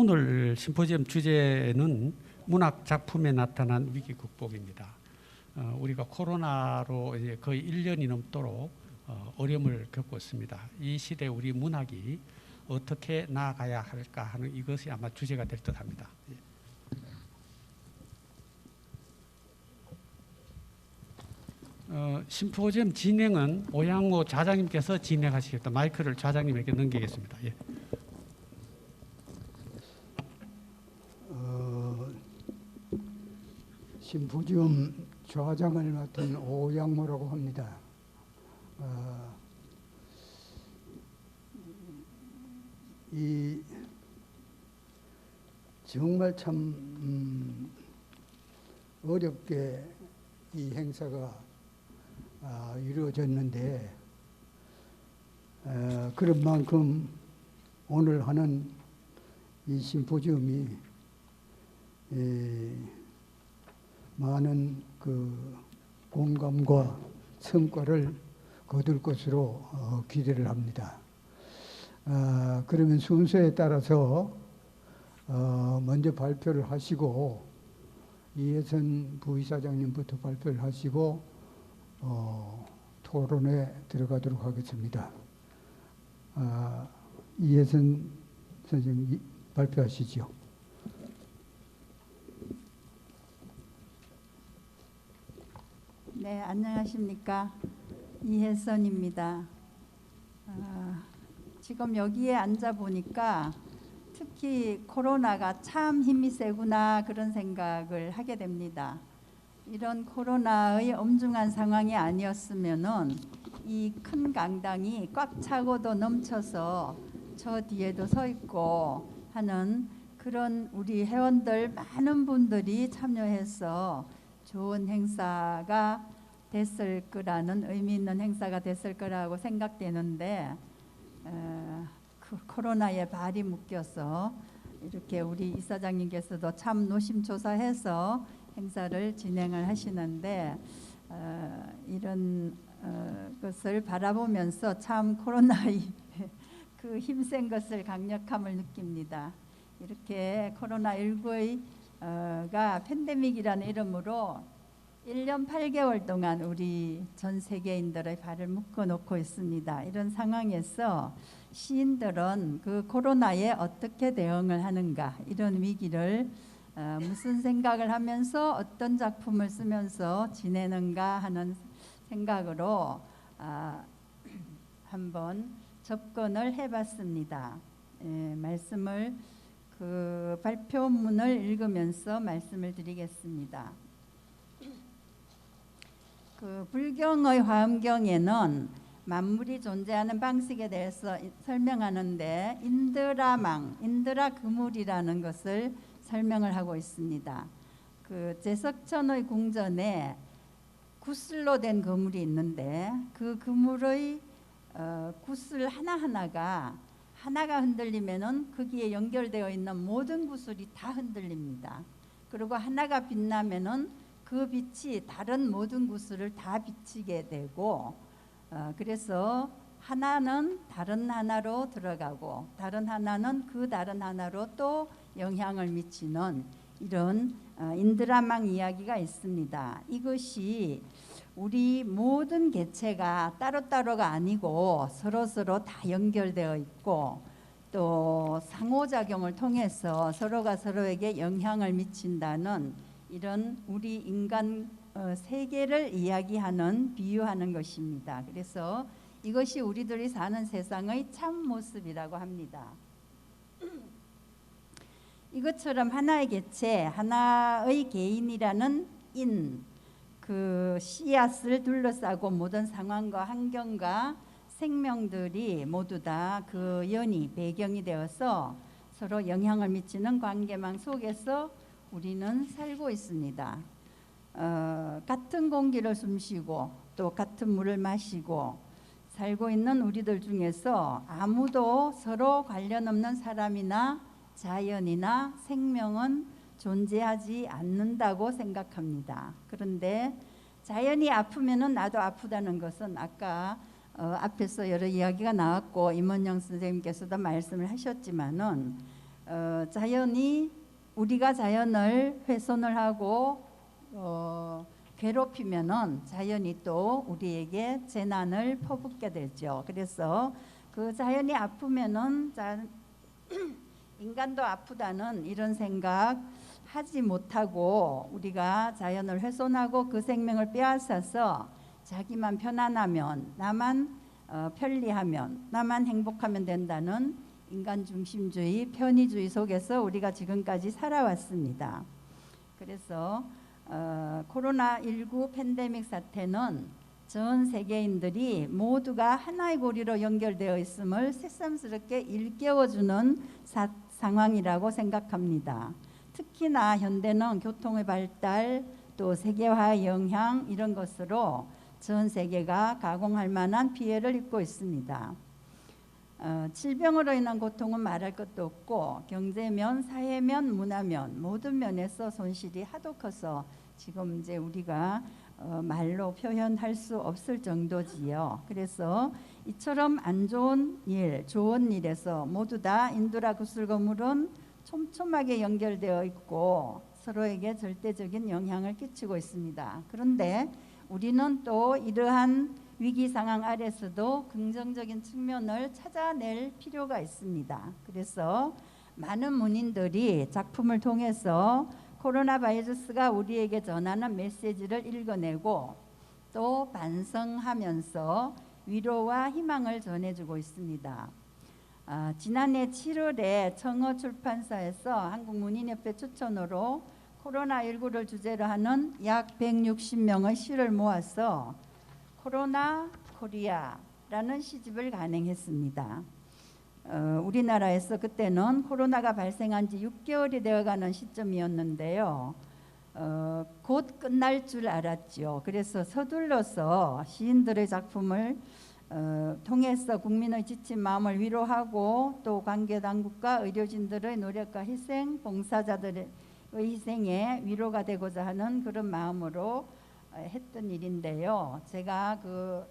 오늘 심포지엄 주제는 문학 작품에 나타난 위기 극복입니다. 우리가 코로나로 이제 거의 1년이 넘도록 어려움을 겪고 있습니다. 이 시대 우리 문학이 어떻게 나아가야 할까 하는 이것이 아마 주제가 될 듯합니다. 심포지엄 진행은 오양호 좌장님께서 진행하시겠다. 마이크를 좌장님에게 넘기겠습니다. 예. 심포지엄 좌장을 맡은 오양모라고 합니다. 이 정말 참 어렵게 이 행사가 이루어졌는데 그런 만큼 오늘 하는 이 심포지엄이 많은 그 공감과 성과를 거둘 것으로 기대를 합니다. 그러면 순서에 따라서 먼저 발표를 하시고 이혜선 부이사장님부터 발표를 하시고 토론에 들어가도록 하겠습니다. 이혜선 선생님 발표하시죠. 네, 안녕하십니까. 이혜선입니다. 지금 여기에 앉아 보니까 특히 코로나가 참 힘이 세구나 그런 생각을 하게 됩니다. 이런 코로나의 엄중한 상황이 아니었으면은 이 큰 강당이 꽉 차고도 넘쳐서 저 뒤에도 서 있고 하는 그런 우리 회원들 많은 분들이 참여해서 좋은 행사가 됐을 거라는 의미 있는 행사가 됐을 거라고 생각되는데 그 코로나에 발이 묶여서 이렇게 우리 이사장님께서도 참 노심초사해서 행사를 진행을 하시는데 이런 것을 바라보면서 참 코로나의 그 힘센 것을 강력함을 느낍니다. 이렇게 코로나19가 팬데믹이라는 이름으로 1년 8개월 동안 우리 전 세계인들의 발을 묶어 놓고 있습니다. 이런 상황에서 시인들은 그 코로나에 어떻게 대응을 하는가, 이런 위기를 무슨 생각을 하면서 어떤 작품을 쓰면서 지내는가 하는 생각으로 한번 접근을 해봤습니다. 말씀을 그 발표문을 읽으면서 말씀을 드리겠습니다. 그 불경의 화엄경에는 만물이 존재하는 방식에 대해서 설명하는데 인드라 그물이라는 것을 설명을 하고 있습니다. 그 제석천의 궁전에 구슬로 된 그물이 있는데 그 그물의 구슬 하나가 흔들리면은 거기에 연결되어 있는 모든 구슬이 다 흔들립니다. 그리고 하나가 빛나면은 그 빛이 다른 모든 구슬을 다 비치게 되고 그래서 하나는 다른 하나로 들어가고 다른 하나는 그 다른 하나로 또 영향을 미치는 이런 인드라망 이야기가 있습니다. 이것이 우리 모든 개체가 따로따로가 아니고 서로서로 다 연결되어 있고 또 상호작용을 통해서 서로가 서로에게 영향을 미친다는 이런 우리 인간 세계를 이야기하는 비유하는 것입니다. 그래서 이것이 우리들이 사는 세상의 참 모습이라고 합니다. 이것처럼 하나의 개체, 하나의 개인이라는 그 씨앗을 둘러싸고 모든 상황과 환경과 생명들이 모두 다 그 연이 배경이 되어서 서로 영향을 미치는 관계망 속에서 우리는 살고 있습니다. 같은 공기를 숨쉬고 또 같은 물을 마시고 살고 있는 우리들 중에서 아무도 서로 관련 없는 사람이나 자연이나 생명은 존재하지 않는다고 생각합니다. 그런데 자연이 아프면은 나도 아프다는 것은 아까 앞에서 여러 이야기가 나왔고 임원영 선생님께서도 말씀을 하셨지만은 자연이 우리가 자연을 훼손을 하고 괴롭히면은 자연이 또 우리에게 재난을 퍼붓게 되죠. 그래서 그 자연이 아프면은 인간도 아프다는 이런 생각 하지 못하고 우리가 자연을 훼손하고 그 생명을 빼앗아서 자기만 편안하면 나만 편리하면 나만 행복하면 된다는 인간 중심주의 편의주의 속에서 우리가 지금까지 살아왔습니다. 그래서 코로나19 팬데믹 사태는 전 세계인들이 모두가 하나의 고리로 연결되어 있음을 새삼스럽게 일깨워주는 상황이라고 생각합니다. 특히나 현대는 교통의 발달 또 세계화의 영향 이런 것으로 전 세계가 가공할 만한 피해를 입고 있습니다. 질병으로 인한 고통은 말할 것도 없고 경제면, 사회면, 문화면 모든 면에서 손실이 하도 커서 지금 이제 우리가 말로 표현할 수 없을 정도지요. 그래서 이처럼 안 좋은 일, 좋은 일에서 모두 다 인두라 구슬거물은 촘촘하게 연결되어 있고 서로에게 절대적인 영향을 끼치고 있습니다. 그런데 우리는 또 이러한 위기 상황 아래서도 긍정적인 측면을 찾아낼 필요가 있습니다. 그래서 많은 문인들이 작품을 통해서 코로나 바이러스가 우리에게 전하는 메시지를 읽어내고 또 반성하면서 위로와 희망을 전해주고 있습니다. 지난해 7월에 청어 출판사에서 한국문인협회 추천으로 코로나19를 주제로 하는 약 160명의 시를 모아서 코로나 코리아라는 시집을 간행했습니다. 우리나라에서 그때는 코로나가 발생한 지 6개월이 되어가는 시점이었는데요. 곧 끝날 줄 알았죠. 그래서 서둘러서 시인들의 작품을 통해서 국민의 지친 마음을 위로하고 또 관계당국과 의료진들의 노력과 희생, 봉사자들의 희생에 위로가 되고자 하는 그런 마음으로 했던 일인데요. 제가 그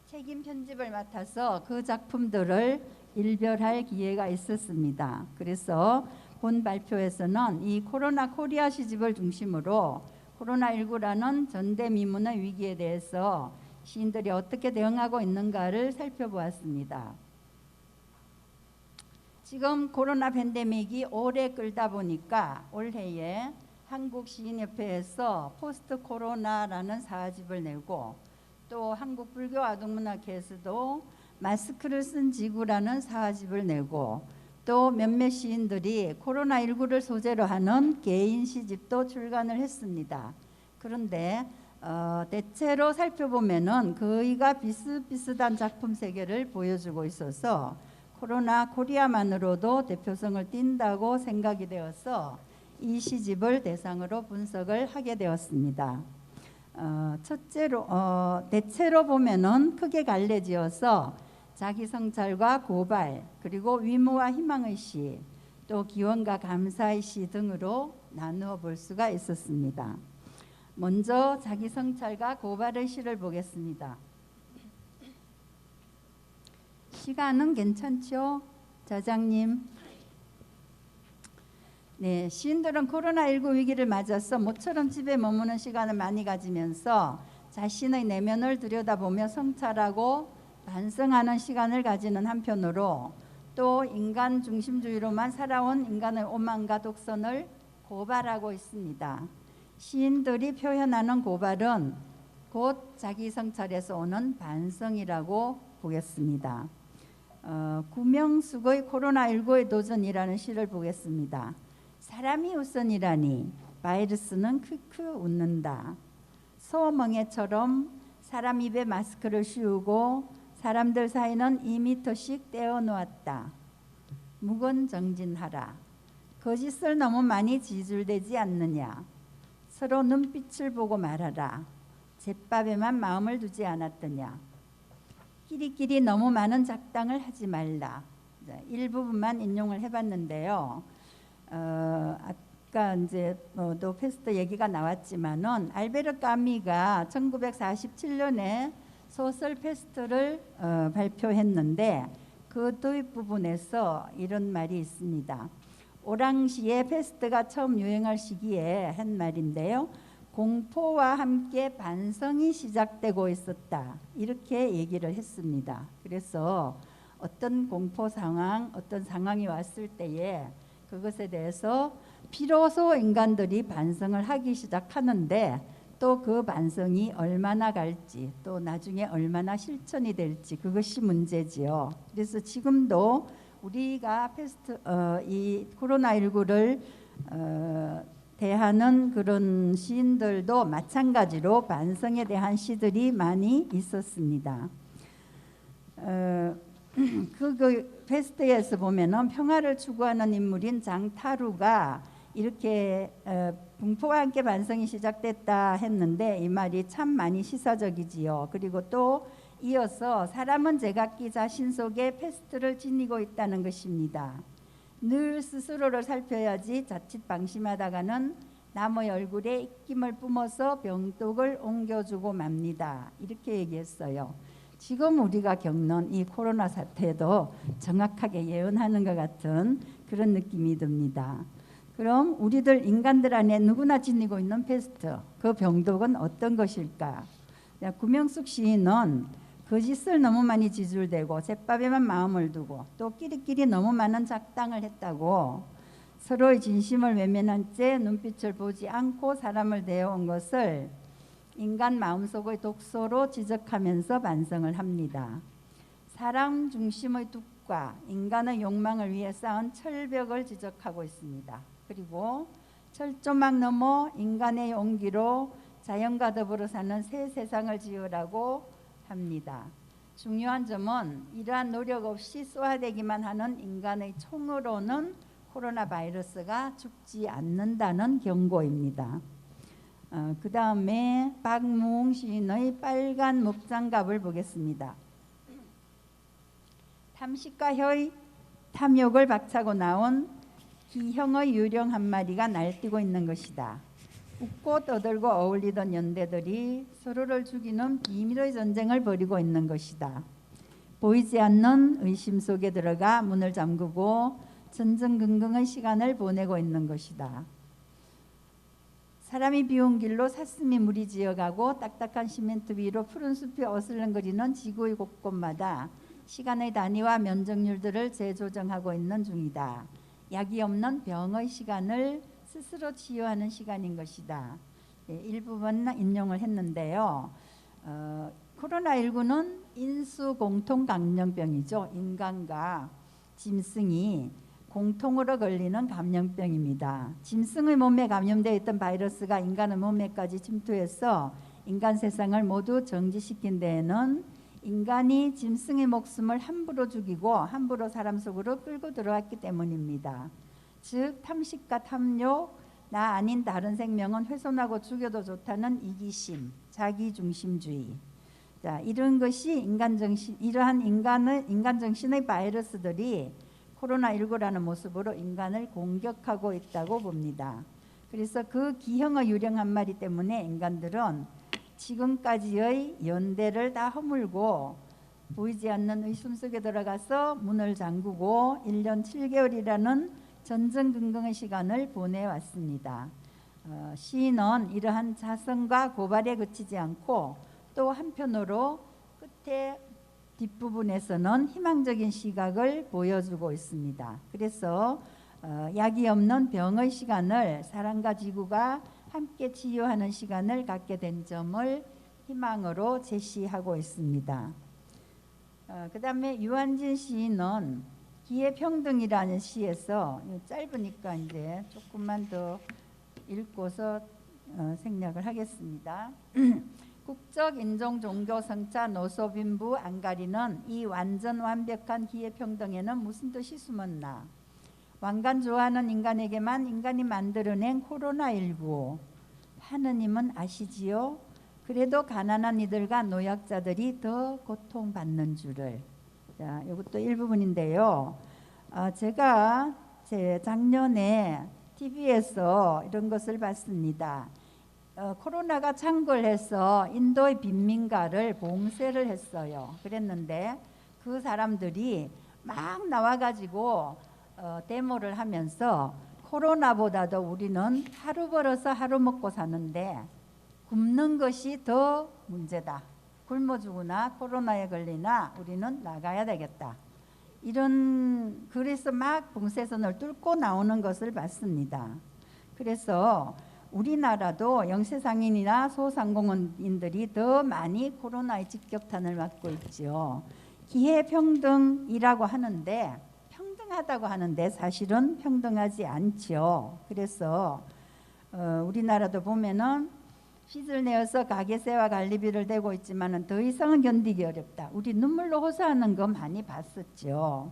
책임 편집을 맡아서 그 작품들을 일별할 기회가 있었습니다. 그래서 본 발표에서는 이 코로나 코리아 시집을 중심으로 코로나19라는 전대미문의 위기에 대해서 시인들이 어떻게 대응하고 있는가를 살펴보았습니다. 지금 코로나 팬데믹이 오래 끌다 보니까 올해에 한국시인협회에서 포스트 코로나라는 사집을 내고 또 한국불교아동문학회에서도 마스크를 쓴 지구라는 사집을 내고 또 몇몇 시인들이 코로나19를 소재로 하는 개인 시집도 출간을 했습니다. 그런데 대체로 살펴보면은 거의가 비슷비슷한 작품 세계를 보여주고 있어서 코로나 코리아만으로도 대표성을 띈다고 생각이 되어서 이 시집을 대상으로 분석을 하게 되었습니다. 대체로 보면은 크게 갈래지어서 자기 성찰과 고발 그리고 위무와 희망의 시, 또 기원과 감사의 시 등으로 나누어 볼 수가 있었습니다. 먼저 자기 성찰과 고발의 시를 보겠습니다. 시간은 괜찮죠? 자장님. 네, 시인들은 코로나19 위기를 맞아서 모처럼 집에 머무는 시간을 많이 가지면서 자신의 내면을 들여다보며 성찰하고 반성하는 시간을 가지는 한편으로 또 인간 중심주의로만 살아온 인간의 오만과 독선을 고발하고 있습니다. 시인들이 표현하는 고발은 곧 자기 성찰에서 오는 반성이라고 보겠습니다. 구명숙의 코로나19의 도전이라는 시를 보겠습니다. 사람이 우선이라니 바이러스는 크크 웃는다. 소멍에처럼 사람 입에 마스크를 씌우고 사람들 사이는 2m씩 떼어놓았다. 무건정진하라. 거짓을 너무 많이 지줄대지 않느냐. 서로 눈빛을 보고 말하라. 잿밥에만 마음을 두지 않았더냐. 끼리끼리 너무 많은 작당을 하지 말라. 일부분만 인용을 해봤는데요. 아까 이제 노페스트 얘기가 나왔지만은 알베르 까미가 1947년에 소설 페스트를 발표했는데 그 도입 부분에서 이런 말이 있습니다. 오랑시에 패스트가 처음 유행할 시기에 한 말인데요. 공포와 함께 반성이 시작되고 있었다. 이렇게 얘기를 했습니다. 그래서 어떤 공포 상황, 어떤 상황이 왔을 때에 그것에 대해서 비로소 인간들이 반성을 하기 시작하는데 또 그 반성이 얼마나 갈지 또 나중에 얼마나 실천이 될지 그것이 문제지요. 그래서 지금도 우리가 이 코로나19를 대하는 그런 시인들도 마찬가지로 반성에 대한 시들이 많이 있었습니다. 그 페스트에서 보면은 평화를 추구하는 인물인 장타루가 이렇게 공포와 함께 반성이 시작됐다 했는데 이 말이 참 많이 시사적이지요. 그리고 또 이어서 사람은 제각기 자신 속에 패스트를 지니고 있다는 것입니다. 늘 스스로를 살펴야지 자칫 방심하다가는 남의 얼굴에 입김을 뿜어서 병독을 옮겨주고 맙니다. 이렇게 얘기했어요. 지금 우리가 겪는 이 코로나 사태도 정확하게 예언하는 것 같은 그런 느낌이 듭니다. 그럼 우리들 인간들 안에 누구나 지니고 있는 패스트, 그 병독은 어떤 것일까? 구명숙 시인은 거짓을 너무 많이 지줄대고 잿밥에만 마음을 두고 또 끼리끼리 너무 많은 작당을 했다고 서로의 진심을 외면한 채 눈빛을 보지 않고 사람을 대해온 것을 인간 마음속의 독소로 지적하면서 반성을 합니다. 사람 중심의 뚝과 인간의 욕망을 위해 쌓은 철벽을 지적하고 있습니다. 그리고 철조망 넘어 인간의 용기로 자연과 더불어 사는 새 세상을 지으라고 합니다. 중요한 점은 이러한 노력 없이 쏘아대기만 하는 인간의 총으로는 코로나 바이러스가 죽지 않는다는 경고입니다. 그 다음에 박무웅 시인의 빨간 목장갑을 보겠습니다. 탐식과 혀의 탐욕을 박차고 나온 기형의 유령 한 마리가 날뛰고 있는 것이다. 웃고 떠들고 어울리던 연대들이 서로를 죽이는 비밀의 전쟁을 벌이고 있는 것이다. 보이지 않는 의심 속에 들어가 문을 잠그고 전전긍긍의 시간을 보내고 있는 것이다. 사람이 비운 길로 사슴이 무리지어가고 딱딱한 시멘트 위로 푸른 숲이 어슬렁거리는 지구의 곳곳마다 시간의 단위와 면적률들을 재조정하고 있는 중이다. 약이 없는 병의 시간을 스스로 치유하는 시간인 것이다. 일부분 인용을 했는데요. 코로나19는 인수공통감염병이죠. 인간과 짐승이 공통으로 걸리는 감염병입니다. 짐승의 몸에 감염되어 있던 바이러스가 인간의 몸에까지 침투해서 인간 세상을 모두 정지시킨 데에는 인간이 짐승의 목숨을 함부로 죽이고 함부로 사람 속으로 끌고 들어왔기 때문입니다. 즉 탐식과 탐욕, 나 아닌 다른 생명은 훼손하고 죽여도 좋다는 이기심, 자기중심주의. 자, 이런 것이 이러한 인간 정신의 바이러스들이 코로나19라는 모습으로 인간을 공격하고 있다고 봅니다. 그래서 그 기형의 유령 한 마리 때문에 인간들은 지금까지의 연대를 다 허물고 보이지 않는 의심 속에 들어가서 문을 잠그고 1년 7개월이라는 전전긍긍의 시간을 보내왔습니다. 시인은 이러한 자성과 고발에 그치지 않고 또 한편으로 끝에 뒷부분에서는 희망적인 시각을 보여주고 있습니다. 그래서 약이 없는 병의 시간을 사람과 지구가 함께 치유하는 시간을 갖게 된 점을 희망으로 제시하고 있습니다. 그 다음에 유한진 시인은 기회평등이라는 시에서 짧으니까 이제 조금만 더 읽고서 생략을 하겠습니다. 국적, 인종, 종교, 성차, 노소, 빈부 안 가리는 이 완전 완벽한 기회평등에는 무슨 뜻이 숨었나? 왕관 좋아하는 인간에게만 인간이 만들어낸 코로나19 하느님은 아시지요? 그래도 가난한 이들과 노약자들이 더 고통받는 줄을. 자, 이것도 일부분인데요. 제가 작년에 TV에서 이런 것을 봤습니다. 코로나가 창궐해서 인도의 빈민가를 봉쇄를 했어요. 그랬는데 그 사람들이 막 나와가지고 데모를 하면서 코로나보다도 우리는 하루 벌어서 하루 먹고 사는데 굶는 것이 더 문제다. 굶어 죽으나 코로나에 걸리나 우리는 나가야 되겠다. 그래서 막 봉쇄선을 뚫고 나오는 것을 봤습니다. 그래서 우리나라도 영세상인이나 소상공인들이 더 많이 코로나의 직격탄을 맞고 있죠. 기회평등이라고 하는데 평등하다고 하는데 사실은 평등하지 않죠. 그래서 우리나라도 보면은 빚을 내어서 가게세와 관리비를 대고 있지만은 더 이상은 견디기 어렵다. 우리 눈물로 호소하는 거 많이 봤었죠.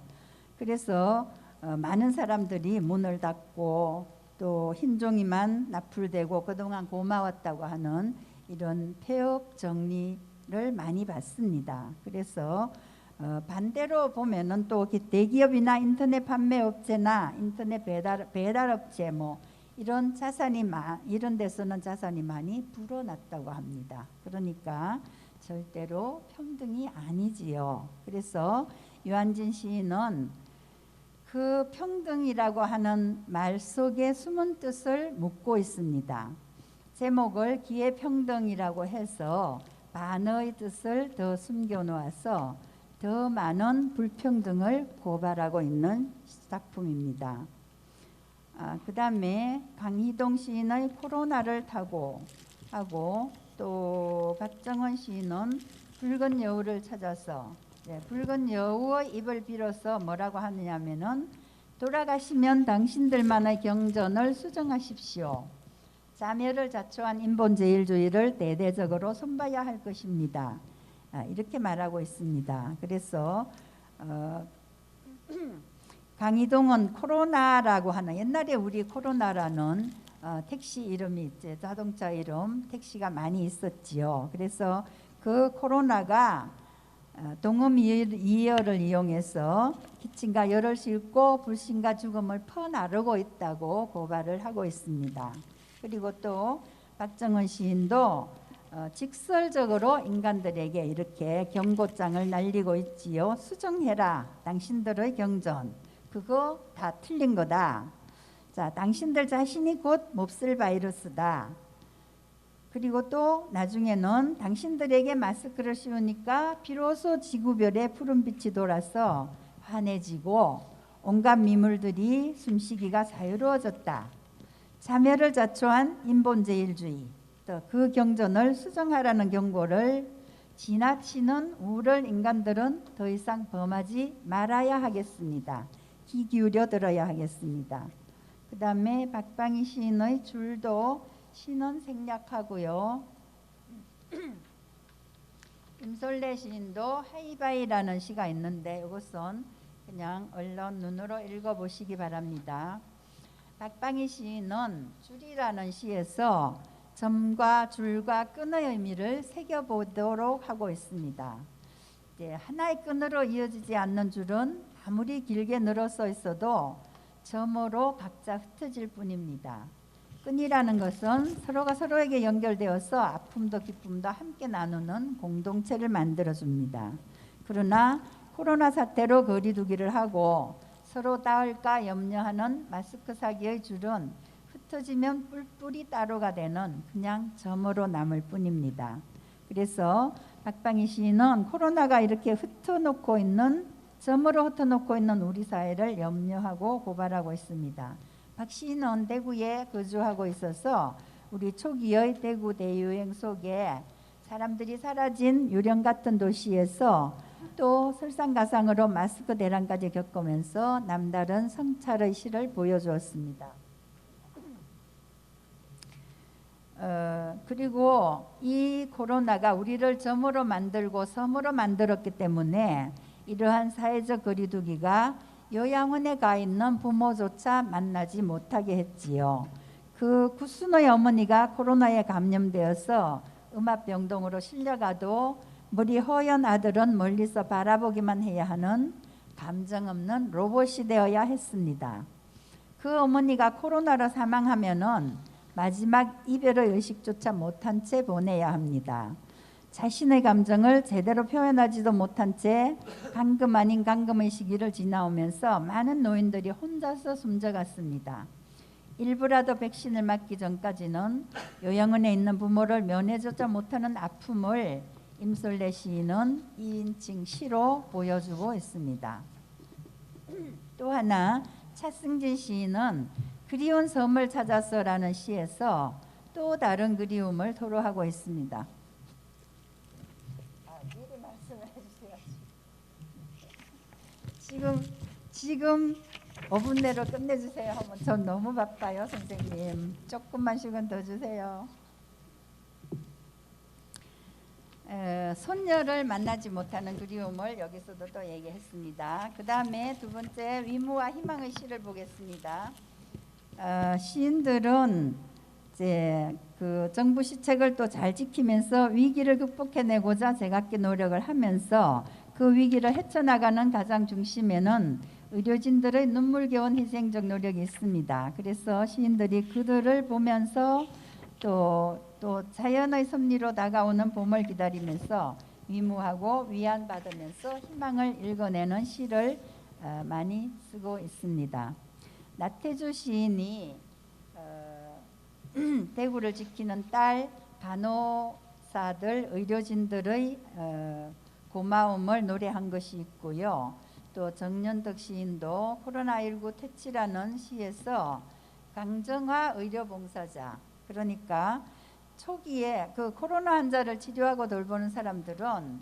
그래서 많은 사람들이 문을 닫고 또 흰종이만 납품되고 그동안 고마웠다고 하는 이런 폐업 정리를 많이 봤습니다. 그래서 반대로 보면은 또 대기업이나 인터넷 판매업체나 인터넷 배달업체 뭐 이런 이런 데서는 자산이 많이 불어났다고 합니다. 그러니까 절대로 평등이 아니지요. 그래서 유한진 시인은 그 평등이라고 하는 말 속에 숨은 뜻을 묻고 있습니다. 제목을 기회평등이라고 해서 반어의 뜻을 더 숨겨놓아서 더 많은 불평등을 고발하고 있는 작품입니다. 그 다음에 강희동 시인의 코로나를 타고 하고 또 박정원 시인은 붉은 여우를 찾아서 붉은 여우의 입을 빌어서 뭐라고 하느냐면은 돌아가시면 당신들만의 경전을 수정하십시오. 자멸을 자초한 인본제일주의를 대대적으로 손봐야 할 것입니다. 이렇게 말하고 있습니다. 그래서 강희동은 코로나라고 하는 옛날에 우리 코로나라는 택시 이름이 있지 자동차 이름 택시가 많이 있었지요. 그래서 그 코로나가 동음 이어를 이용해서 기침과 열을 싣고 불신과 죽음을 퍼나르고 있다고 고발을 하고 있습니다. 그리고 또 박정원 시인도 직설적으로 인간들에게 이렇게 경고장을 날리고 있지요. 수정해라. 당신들의 경전. 그거 다 틀린 거다. 자, 당신들 자신이 곧 몹쓸 바이러스다. 그리고 또 나중에는 당신들에게 마스크를 씌우니까 비로소 지구별에 푸른빛이 돌아서 환해지고 온갖 미물들이 숨쉬기가 자유로워졌다. 자멸을 자초한 인본제일주의, 또 그 경전을 수정하라는 경고를 지나치는 우를 인간들은 더 이상 범하지 말아야 하겠습니다. 귀 기울여 들어야 하겠습니다. 그 다음에 박방희 시인의 줄도 시는 생략하고요. 임솔래 시인도 하이바이라는 시가 있는데 이것은 그냥 얼른 눈으로 읽어보시기 바랍니다. 박방희 시인은 줄이라는 시에서 점과 줄과 끈의 의미를 새겨보도록 하고 있습니다. 하나의 끈으로 이어지지 않는 줄은 아무리 길게 늘어서 있어도 점으로 각자 흩어질 뿐입니다. 끈이라는 것은 서로가 서로에게 연결되어서 아픔도 기쁨도 함께 나누는 공동체를 만들어줍니다. 그러나 코로나 사태로 거리두기를 하고 서로 닿을까 염려하는 마스크 사기의 줄은 흩어지면 뿔뿔이 따로가 되는 그냥 점으로 남을 뿐입니다. 그래서 박방희 시인은 코로나가 이렇게 흩어놓고 있는 점으로 흩어놓고 있는 우리 사회를 염려하고 고발하고 있습니다. 박 시인은 대구에 거주하고 있어서 우리 초기의 대구 대유행 속에 사람들이 사라진 유령 같은 도시에서 또 설상가상으로 마스크 대란까지 겪으면서 남다른 성찰의 시를 보여주었습니다. 그리고 이 코로나가 우리를 점으로 만들고 섬으로 만들었기 때문에 이러한 사회적 거리두기가 요양원에 가 있는 부모조차 만나지 못하게 했지요. 그 구순의 어머니가 코로나에 감염되어서 음압병동으로 실려가도 머리 허연 아들은 멀리서 바라보기만 해야 하는 감정 없는 로봇이 되어야 했습니다. 그 어머니가 코로나로 사망하면은 마지막 이별의 의식조차 못한 채 보내야 합니다. 자신의 감정을 제대로 표현하지도 못한 채 감금 아닌 감금의 시기를 지나오면서 많은 노인들이 혼자서 숨져갔습니다. 일부라도 백신을 맞기 전까지는 요양원에 있는 부모를 면회조차 못하는 아픔을 임솔래 시인은 2인칭 시로 보여주고 있습니다. 또 하나 차승진 시인은 그리운 섬을 찾아서라는 시에서 또 다른 그리움을 토로하고 있습니다. 미리 말씀을 해주세요. 지금 5분 내로 끝내주세요 하면 전 너무 바빠요, 선생님. 조금만 시간 더 주세요. 손녀를 만나지 못하는 그리움을 여기서도 또 얘기했습니다. 그 다음에 두 번째 위무와 희망의 시를 보겠습니다. 시인들은 이제 그 정부 시책을 또 잘 지키면서 위기를 극복해내고자 제각기 노력을 하면서 그 위기를 헤쳐나가는 가장 중심에는 의료진들의 눈물겨운 희생적 노력이 있습니다. 그래서 시인들이 그들을 보면서 또 자연의 섭리로 다가오는 봄을 기다리면서 위무하고 위안받으면서 희망을 읽어내는 시를 많이 쓰고 있습니다. 나태주 시인이 대구를 지키는 딸 간호사들, 의료진들의 고마움을 노래한 것이 있고요. 또 정년덕 시인도 코로나19 퇴치라는 시에서 강정화 의료봉사자, 그러니까 초기에 그 코로나 환자를 치료하고 돌보는 사람들은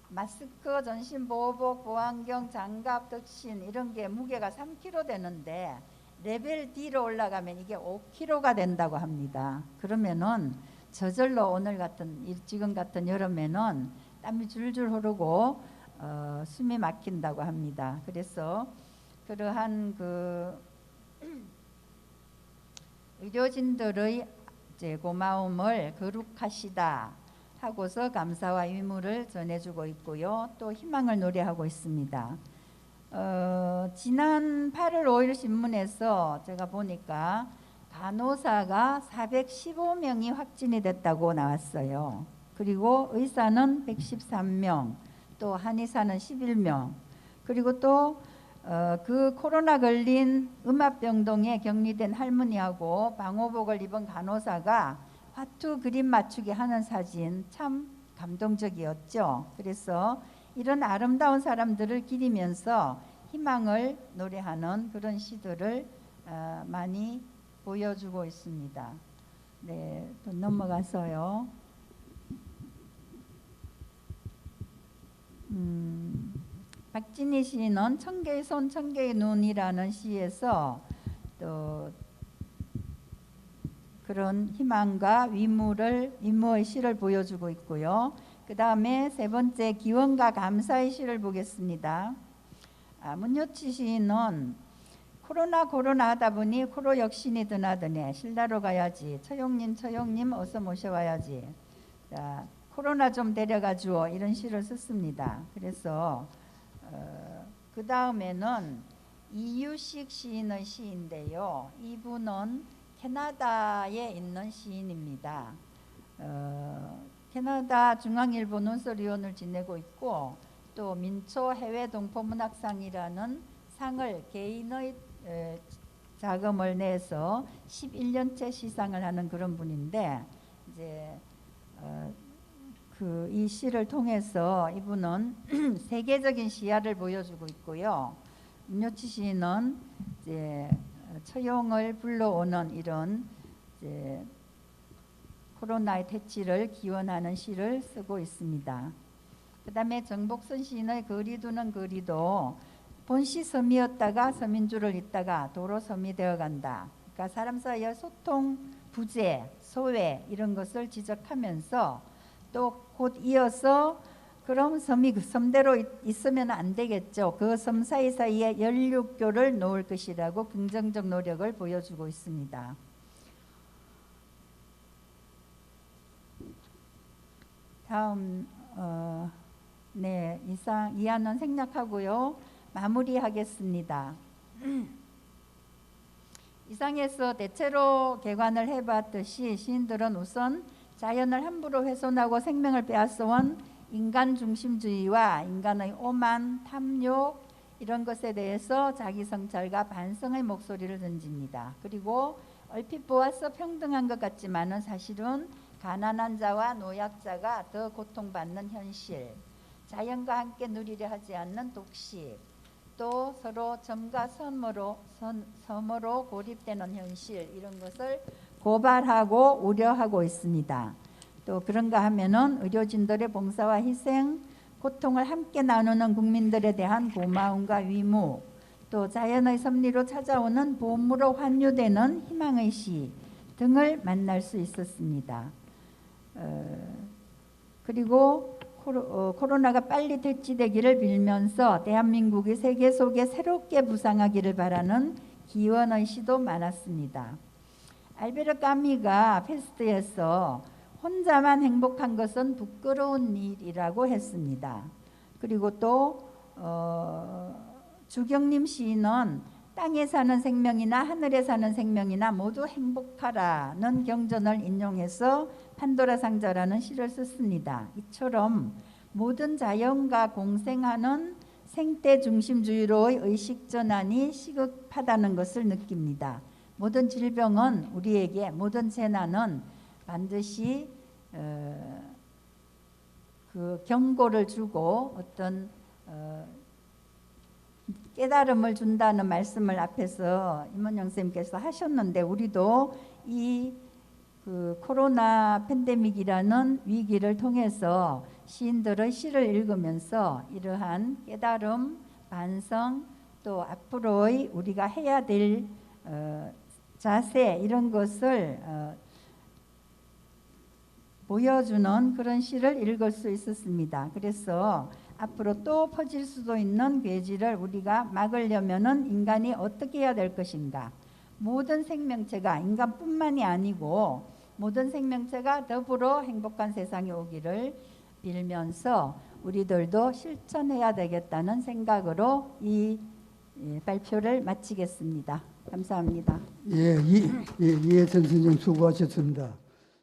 마스크, 전신보호복, 보안경, 장갑, 덕신 이런 게 무게가 3kg 되는데 레벨 D로 올라가면 이게 5kg가 된다고 합니다. 그러면은 저절로 지금 같은 여름에는 땀이 줄줄 흐르고 숨이 막힌다고 합니다. 그래서 그러한 그 의료진들의 이제 고마움을 거룩하시다 하고서 감사와 위무를 전해주고 있고요. 또 희망을 노래하고 있습니다. 지난 8월 5일 신문에서 제가 보니까 간호사가 415명이 확진이 됐다고 나왔어요. 그리고 의사는 113명, 또 한의사는 11명, 그리고 또 그 코로나 걸린 음압병동에 격리된 할머니하고 방호복을 입은 간호사가 화투 그림 맞추기 하는 사진 참 감동적이었죠. 그래서 이런 아름다운 사람들을 기리면서 희망을 노래하는 그런 시들을 많이 보여주고 있습니다. 네, 또 넘어가서요. 박진희 시인은 천개의 손, 천개의 눈이라는 시에서 또 그런 희망과 위무의 시를 보여주고 있고요. 그 다음에 세 번째 기원과 감사의 시를 보겠습니다. 문효치 시인은 코로나 하다 보니 코로 역신이 드나드네 신라로 가야지 처용님 어서 모셔와야지 자, 코로나 좀 데려가 주어 이런 시를 썼습니다. 그래서 그 다음에는 이유식 시인의 시인데요. 이분은 캐나다에 있는 시인입니다. 캐나다 중앙일보 논설위원을 지내고 있고 또 민초 해외 동포문학상이라는 상을 개인의 자금을 내서 11년째 시상을 하는 그런 분인데 이제 이 시를 통해서 이분은 세계적인 시야를 보여주고 있고요. 문효치 시인은 이제 처용을 불러오는 이런 이제 코로나의 퇴치를 기원하는 시를 쓰고 있습니다. 그 다음에 정복선 시인의 거리두는 거리도 본시 섬이었다가 서민주를 잇다가 도로 섬이 되어간다. 그러니까 사람 사이의 소통 부재, 소외 이런 것을 지적하면서 또 곧 이어서 그럼 섬이 그 섬대로 있으면 안 되겠죠. 그 섬 사이사이에 연륙교를 놓을 것이라고 긍정적 노력을 보여주고 있습니다. 다음 네, 이하는 생략하고요. 마무리하겠습니다. 이상에서 대체로 개관을 해봤듯이 시인들은 우선 자연을 함부로 훼손하고 생명을 빼앗아온 인간 중심주의와 인간의 오만, 탐욕 이런 것에 대해서 자기 성찰과 반성의 목소리를 던집니다. 그리고 얼핏 보아서 평등한 것 같지만은 사실은 가난한 자와 노약자가 더 고통받는 현실, 자연과 함께 누리려 하지 않는 독식, 또 서로 점과 섬으로 고립되는 현실 이런 것을 고발하고 우려하고 있습니다. 또 그런가 하면은 의료진들의 봉사와 희생, 고통을 함께 나누는 국민들에 대한 고마움과 위무, 또 자연의 섭리로 찾아오는 보험으로 환유되는 희망의 시 등을 만날 수 있었습니다. 그리고 코로나가 빨리 퇴치되기를 빌면서 대한민국이 세계 속에 새롭게 부상하기를 바라는 기원의 시도 많았습니다. 알베르 까미가 페스트에서 혼자만 행복한 것은 부끄러운 일이라고 했습니다. 그리고 또 주경림 시인은 땅에 사는 생명이나 하늘에 사는 생명이나 모두 행복하라는 경전을 인용해서 판도라 상자라는 시를 썼습니다. 이처럼 모든 자연과 공생하는 생태 중심주의로의 의식 전환이 시급하다는 것을 느낍니다. 모든 질병은 우리에게, 모든 재난은 반드시 그 경고를 주고 어떤 깨달음을 준다는 말씀을 앞에서 임원영 선생님께서 하셨는데, 우리도 이 그 코로나 팬데믹이라는 위기를 통해서 시인들의 시를 읽으면서 이러한 깨달음, 반성, 또 앞으로의 우리가 해야 될 자세 이런 것을 보여주는 그런 시를 읽을 수 있었습니다. 그래서 앞으로 또 퍼질 수도 있는 괴지를 우리가 막으려면은 인간이 어떻게 해야 될 것인가? 모든 생명체가, 인간뿐만이 아니고 모든 생명체가 더불어 행복한 세상이 오기를 빌면서 우리들도 실천해야 되겠다는 생각으로 이 발표를 마치겠습니다. 감사합니다. 이혜선 선생님 수고하셨습니다.